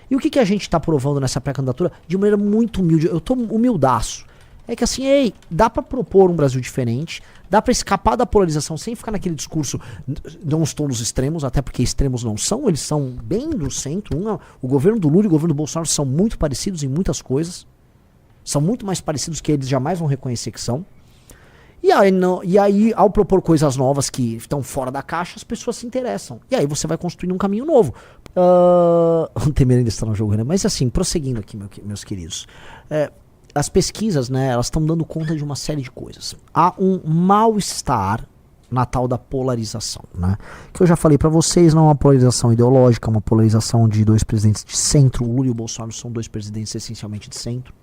E o que a gente tá provando nessa pré-candidatura de maneira muito humilde, eu tô humildaço. É que assim, ei, dá pra propor um Brasil diferente, dá pra escapar da polarização sem ficar naquele discurso, não estou nos extremos, até porque extremos não são, eles são bem do centro. O governo do Lula e o governo do Bolsonaro são muito parecidos em muitas coisas, são muito mais parecidos que eles jamais vão reconhecer que são. E aí, ao propor coisas novas que estão fora da caixa, as pessoas se interessam. E aí você vai construindo um caminho novo. O Temer ainda está no jogo, né? Mas assim, prosseguindo aqui, meus queridos. As pesquisas, né, elas estão dando conta de uma série de coisas. Há um mal-estar na tal da polarização, né? Que eu já falei pra vocês, não é uma polarização ideológica, é uma polarização de dois presidentes de centro. O Lula e o Bolsonaro são dois presidentes essencialmente de centro.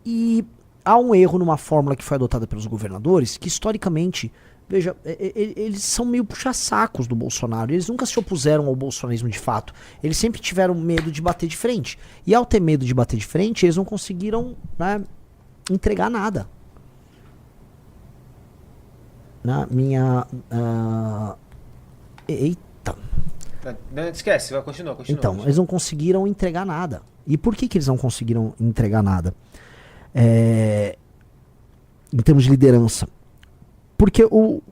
E há um erro numa fórmula que foi adotada pelos governadores, que historicamente, veja, eles são meio puxa-sacos do Bolsonaro. Eles nunca se opuseram ao bolsonarismo de fato. Eles sempre tiveram medo de bater de frente. E ao ter medo de bater de frente, eles não conseguiram, né, entregar nada. Na minha... Eita. Não, esquece, vai, continua. Então, eles não conseguiram entregar nada. E por que eles não conseguiram entregar nada? Em termos de liderança. Porque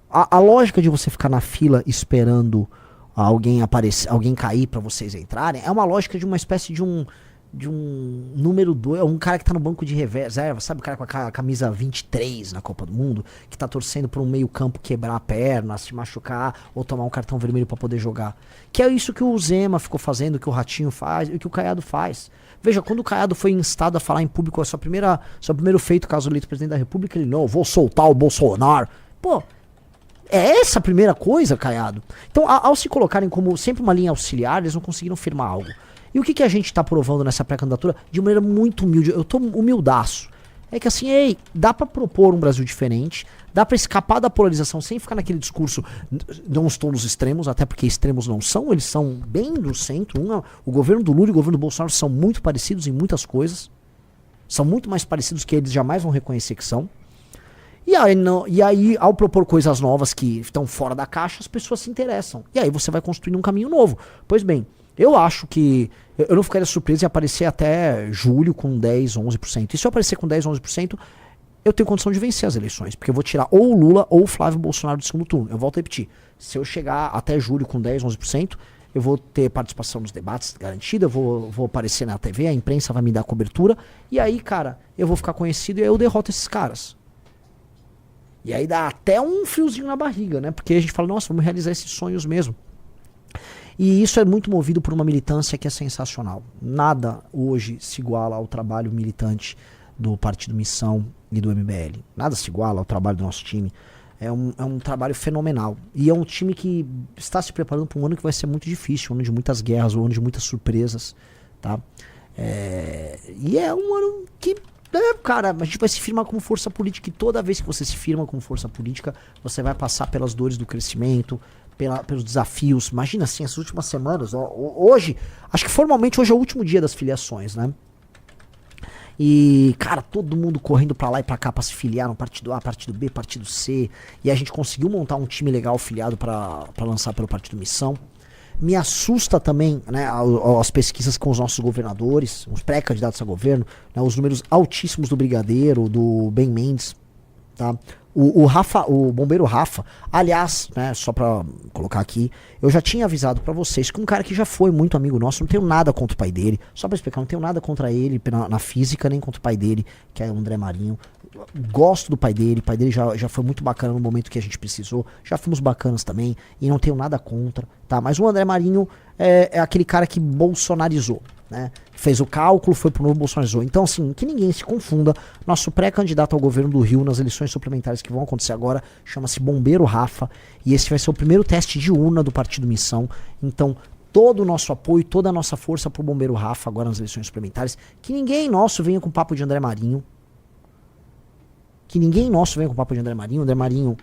a lógica de você ficar na fila esperando alguém aparecer, alguém cair pra vocês entrarem, é uma lógica de uma espécie de um número 2, um cara que tá no banco de reserva, sabe, o cara com a camisa 23 na Copa do Mundo, que tá torcendo por um meio campo quebrar a perna, se machucar, ou tomar um cartão vermelho pra poder jogar. Que é isso que o Zema ficou fazendo, que o Ratinho faz, e que o Caiado faz. Veja, quando o Caiado foi instado a falar em público, seu primeiro feito, caso eleito presidente da República, ele, não, vou soltar o Bolsonaro. Pô, é essa a primeira coisa, Caiado? Então, ao se colocarem como sempre uma linha auxiliar, eles não conseguiram firmar algo. E o que a gente tá provando nessa pré-candidatura de maneira muito humilde, eu tô humildaço. É que assim, ei, dá pra propor um Brasil diferente, dá pra escapar da polarização sem ficar naquele discurso, não estou nos extremos, até porque extremos não são, eles são bem do centro. O governo do Lula e o governo do Bolsonaro são muito parecidos em muitas coisas, são muito mais parecidos que eles jamais vão reconhecer que são. E aí, ao propor coisas novas que estão fora da caixa, as pessoas se interessam. E aí você vai construindo um caminho novo. Pois bem, eu acho que eu não ficaria surpreso em aparecer até julho com 10, 11%. E se eu aparecer com 10, 11%, eu tenho condição de vencer as eleições. Porque eu vou tirar ou o Lula ou o Flávio Bolsonaro do segundo turno. Eu volto a repetir. Se eu chegar até julho com 10, 11%, eu vou ter participação nos debates garantida, eu vou aparecer na TV, a imprensa vai me dar cobertura. E aí, cara, eu vou ficar conhecido e aí eu derroto esses caras. E aí dá até um friozinho na barriga, né? Porque a gente fala, nossa, vamos realizar esses sonhos mesmo. E isso é muito movido por uma militância que é sensacional. Nada hoje se iguala ao trabalho militante do Partido Missão e do MBL. Nada se iguala ao trabalho do nosso time. É um trabalho fenomenal. E é um time que está se preparando para um ano que vai ser muito difícil, um ano de muitas guerras, um ano de muitas surpresas, tá? E é um ano que... cara, a gente vai se firmar como força política e toda vez que você se firma como força política, você vai passar pelas dores do crescimento, pelos desafios. Imagina assim, essas últimas semanas, hoje, acho que formalmente hoje é o último dia das filiações, né? E, cara, todo mundo correndo pra lá e pra cá pra se filiar no partido A, partido B, partido C. E a gente conseguiu montar um time legal filiado pra lançar pelo Partido Missão. Me assusta também, né, as pesquisas com os nossos governadores, os pré-candidatos a governo, né, os números altíssimos do Brigadeiro, do Ben Mendes, tá? O bombeiro Rafa, aliás, né, só pra colocar aqui, eu já tinha avisado pra vocês que um cara que já foi muito amigo nosso, não tenho nada contra o pai dele, só pra explicar, não tenho nada contra ele na física, nem contra o pai dele, que é o André Marinho. Gosto do pai dele já foi muito bacana no momento que a gente precisou, já fomos bacanas também, e não tenho nada contra, tá? Mas o André Marinho é aquele cara que bolsonarizou, né? Fez o cálculo, foi pro novo, bolsonarizou. Então, assim, que ninguém se confunda, nosso pré-candidato ao governo do Rio nas eleições suplementares que vão acontecer agora, chama-se Bombeiro Rafa, e esse vai ser o primeiro teste de urna do Partido Missão. Então, todo o nosso apoio, toda a nossa força pro Bombeiro Rafa agora nas eleições suplementares. Que ninguém nosso venha com papo de André Marinho. Que ninguém nosso venha com papo de André Marinho. André Marinho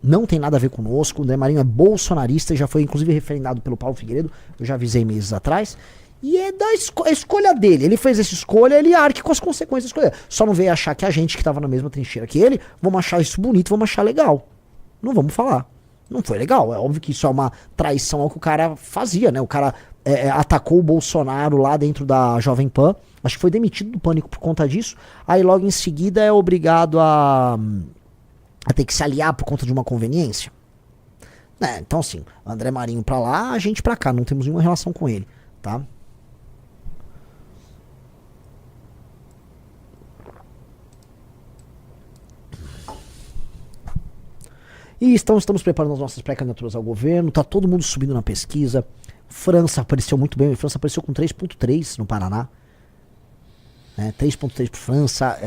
não tem nada a ver conosco. André Marinho é bolsonarista e já foi inclusive referendado pelo Paulo Figueiredo. Eu já avisei meses atrás. E é da escolha dele. Ele fez essa escolha, ele arque com as consequências da escolha. Só não veio achar que a gente que tava na mesma trincheira que ele, vamos achar isso bonito, vamos achar legal. Não vamos falar. Não foi legal. É óbvio que isso é uma traição ao que o cara fazia, né? O cara atacou o Bolsonaro lá dentro da Jovem Pan. Acho que foi demitido do Pânico por conta disso. Aí logo em seguida é obrigado a ter que se aliar por conta de uma conveniência. Então assim, André Marinho pra lá, a gente pra cá. Não temos nenhuma relação com ele, tá? E estamos preparando as nossas pré-candidaturas ao governo. Tá todo mundo subindo na pesquisa. França apareceu muito bem. França apareceu com 3.3 no Paraná. 3.3 pro França,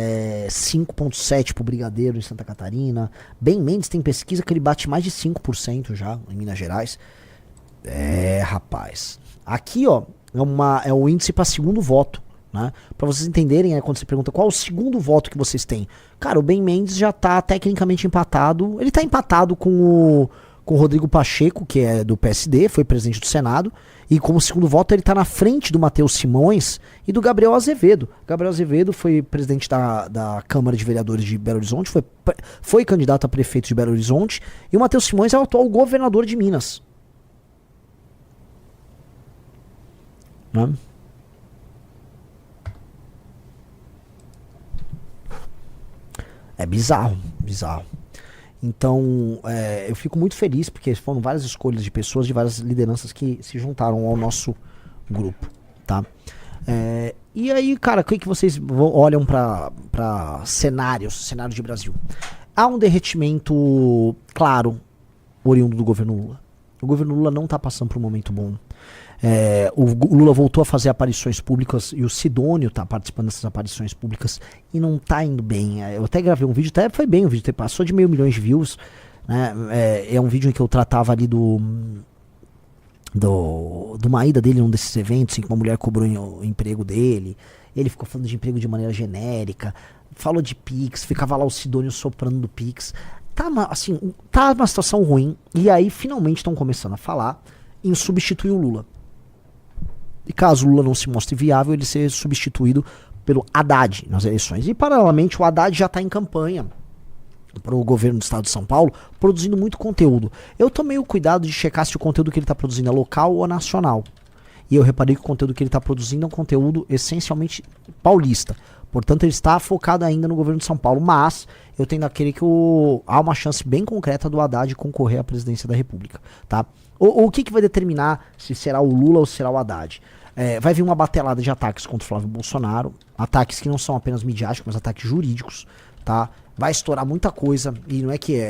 5.7 pro Brigadeiro em Santa Catarina. Ben Mendes tem pesquisa que ele bate mais de 5% já em Minas Gerais. Rapaz. Aqui, ó, é o índice para segundo voto, né? Para vocês entenderem, quando você pergunta qual é o segundo voto que vocês têm. Cara, o Ben Mendes já tá tecnicamente empatado. Ele tá empatado com o Rodrigo Pacheco, que é do PSD, foi presidente do Senado. E como segundo voto ele tá na frente do Matheus Simões e do Gabriel Azevedo. Gabriel Azevedo foi presidente da Câmara de Vereadores de Belo Horizonte, foi candidato a prefeito de Belo Horizonte. E o Matheus Simões é o atual governador de Minas. Né? É bizarro. Então, eu fico muito feliz porque foram várias escolhas de pessoas, de várias lideranças que se juntaram ao nosso grupo, tá? E aí, cara, o que vocês olham para cenário de Brasil? Há um derretimento claro, oriundo do governo Lula. O governo Lula não tá passando por um momento bom. O Lula voltou a fazer aparições públicas e o Sidônio tá participando dessas aparições públicas e não tá indo bem. Eu até gravei um vídeo, até foi bem o vídeo, passou de 500 mil de views, né? É um vídeo em que eu tratava ali de uma ida dele num desses eventos em que uma mulher cobrou o emprego dele. Ele ficou falando de emprego de maneira genérica, falou de Pix, ficava lá o Sidônio soprando do Pix. Tá uma situação ruim e aí finalmente estão começando a falar em substituir o Lula. E caso o Lula não se mostre viável, ele ser substituído pelo Haddad nas eleições. E paralelamente o Haddad já está em campanha para o governo do estado de São Paulo, produzindo muito conteúdo. Eu tomei o cuidado de checar se o conteúdo que ele está produzindo é local ou nacional. E eu reparei que o conteúdo que ele está produzindo é um conteúdo essencialmente paulista. Portanto, ele está focado ainda no governo de São Paulo, mas eu tendo a querer que há uma chance bem concreta do Haddad concorrer à presidência da República, tá? O que vai determinar se será o Lula ou se será o Haddad? Vai vir uma batelada de ataques contra o Flávio Bolsonaro, ataques que não são apenas midiáticos, mas ataques jurídicos, tá? Vai estourar muita coisa, e não é que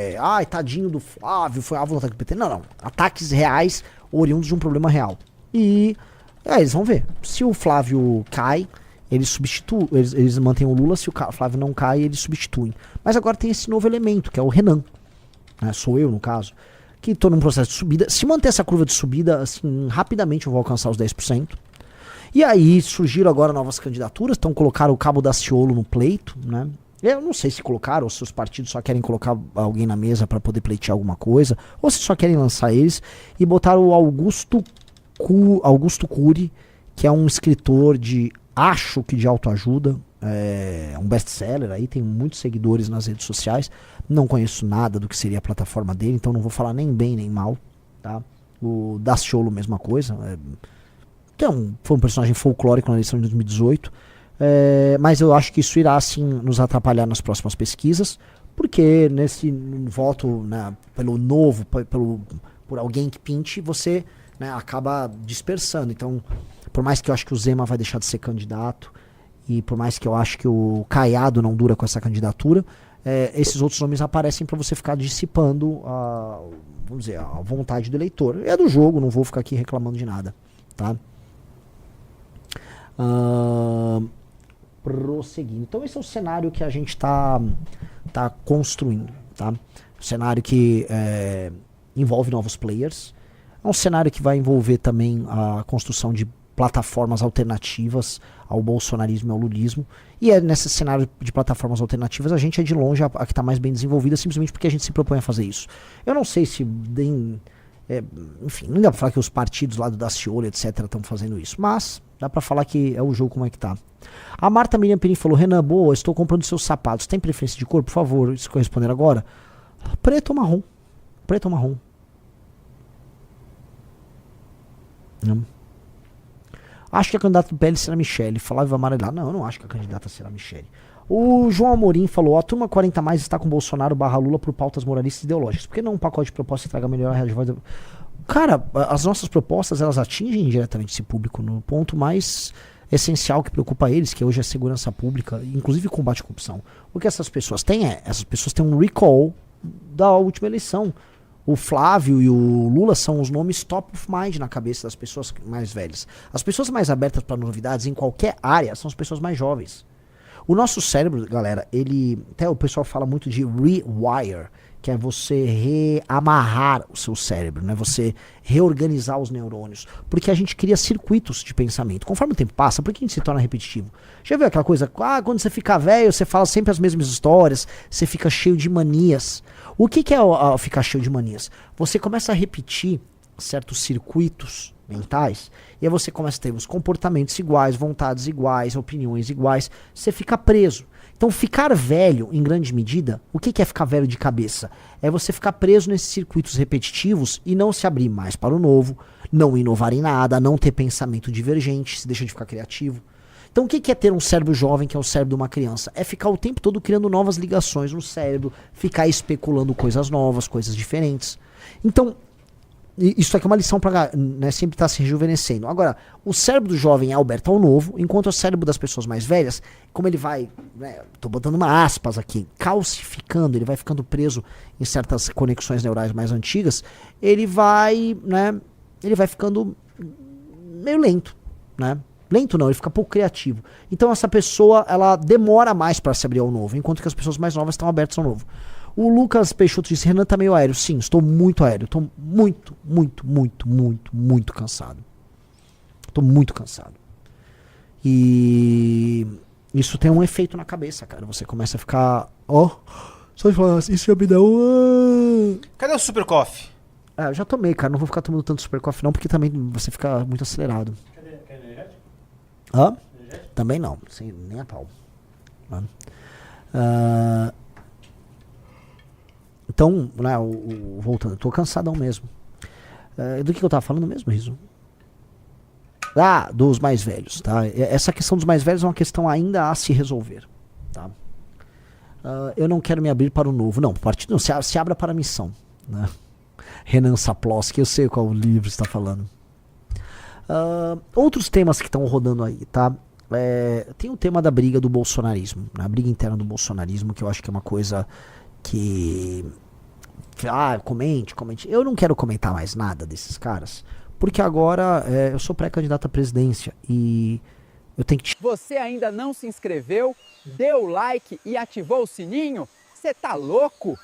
tadinho do Flávio, foi alvo do ataque do PT. Não. Ataques reais, oriundos de um problema real. E eles vão ver. Se o Flávio cai, eles substituem, eles mantêm o Lula. Se o Flávio não cai, eles substituem. Mas agora tem esse novo elemento, que é o Renan. Né? Sou eu, no caso. Que estou num processo de subida. Se manter essa curva de subida, assim, rapidamente eu vou alcançar os 10%. E aí surgiram agora novas candidaturas. Então colocaram o Cabo Daciolo no pleito, né? Eu não sei se colocaram, ou se os partidos só querem colocar alguém na mesa para poder pleitear alguma coisa, ou se só querem lançar eles. E botaram o Augusto Cury, que é um escritor acho que de autoajuda, um best-seller aí, tem muitos seguidores nas redes sociais. Não conheço nada do que seria a plataforma dele, então não vou falar nem bem nem mal, tá? O Daciolo, mesma coisa. Foi um personagem folclórico na eleição de 2018, mas eu acho que isso irá sim nos atrapalhar nas próximas pesquisas, porque nesse voto, né, pelo novo, por alguém que pinte, você, né, acaba dispersando. Então, por mais que eu acho que o Zema vai deixar de ser candidato, e por mais que eu acho que o Caiado não dura com essa candidatura, esses outros nomes aparecem para você ficar dissipando vamos dizer, a vontade do eleitor. É do jogo, não vou ficar aqui reclamando de nada, tá? Prosseguindo. Então esse é o cenário que a gente tá construindo, tá? Um cenário que envolve novos players. É um cenário que vai envolver também a construção de plataformas alternativas ao bolsonarismo e ao lulismo. E nesse cenário de plataformas alternativas, a gente é de longe a que está mais bem desenvolvida, simplesmente porque a gente se propõe a fazer isso. Eu não sei se enfim, não dá pra falar que os partidos lá do Daciolo, etc, estão fazendo isso, mas dá pra falar que é o jogo como é que tá. A Marta Miriam Perim falou: Renan, boa, estou comprando seus sapatos, tem preferência de cor? Por favor, se corresponder agora. Preto ou marrom? Preto ou marrom? Não. Acho que a candidata do PL será a Michele. Flávio vai amarelar. Não, eu não acho que a candidata será a Michele. O João Amorim falou, a turma 40 mais está com Bolsonaro / Lula por pautas moralistas e ideológicas. Por que não um pacote de propostas que traga melhor a realidade? Cara, as nossas propostas, elas atingem diretamente esse público no ponto mais essencial que preocupa eles, que hoje é a segurança pública, inclusive combate à corrupção. O que essas pessoas têm essas pessoas têm um recall da última eleição. O Flávio e o Lula são os nomes top of mind na cabeça das pessoas mais velhas. As pessoas mais abertas para novidades em qualquer área são as pessoas mais jovens. O nosso cérebro, galera, ele... Até o pessoal fala muito de rewire, que é você reamarrar o seu cérebro, né? Você reorganizar os neurônios. Porque a gente cria circuitos de pensamento. Conforme o tempo passa, por que a gente se torna repetitivo? Já viu aquela coisa? Quando você fica velho, você fala sempre as mesmas histórias, você fica cheio de manias. O que é ficar cheio de manias? Você começa a repetir certos circuitos mentais, e aí você começa a ter os comportamentos iguais, vontades iguais, opiniões iguais, você fica preso. Então ficar velho, em grande medida, o que é ficar velho de cabeça? É você ficar preso nesses circuitos repetitivos e não se abrir mais para o novo, não inovar em nada, não ter pensamento divergente, se deixa de ficar criativo. Então o que é ter um cérebro jovem, que é o cérebro de uma criança? É ficar o tempo todo criando novas ligações no cérebro, ficar especulando coisas novas, coisas diferentes. Então, isso aqui é uma lição para, né, sempre estar se rejuvenescendo. Agora, o cérebro do jovem é aberto ao novo, enquanto o cérebro das pessoas mais velhas, como ele vai, né, tô botando uma aspas aqui, calcificando, ele vai ficando preso em certas conexões neurais mais antigas, ele vai ficando meio lento, né? Lento não, ele fica pouco criativo. Então essa pessoa, ela demora mais para se abrir ao novo, enquanto que as pessoas mais novas estão abertas ao novo. O Lucas Peixoto disse, Renan tá meio aéreo. Sim, estou muito aéreo. Estou muito cansado. Estou muito cansado. E isso tem um efeito na cabeça, cara. Você começa a ficar, só de falar, isso já me dá Cadê o Super Coffee? Eu já tomei, cara. Não vou ficar tomando tanto Super Coffee não, porque também você fica muito acelerado. Cadê energético? Energético? Também não. Nem a pau. Então, né, voltando, eu tô cansadão mesmo. Do que eu tava falando mesmo, Riso? Dos mais velhos, tá? Essa questão dos mais velhos é uma questão ainda a se resolver, tá? Eu não quero me abrir para o novo. Não, partido não, se abra para a missão, né? Renan Saploski, eu sei qual livro você está falando. Outros temas que estão rodando aí, tá? Tem o tema da briga do bolsonarismo, né? A briga interna do bolsonarismo, que eu acho que é uma coisa que comente. Eu não quero comentar mais nada desses caras, porque agora eu sou pré-candidato à presidência e eu tenho que... Você ainda não se inscreveu, deu like e ativou o sininho? Você tá louco?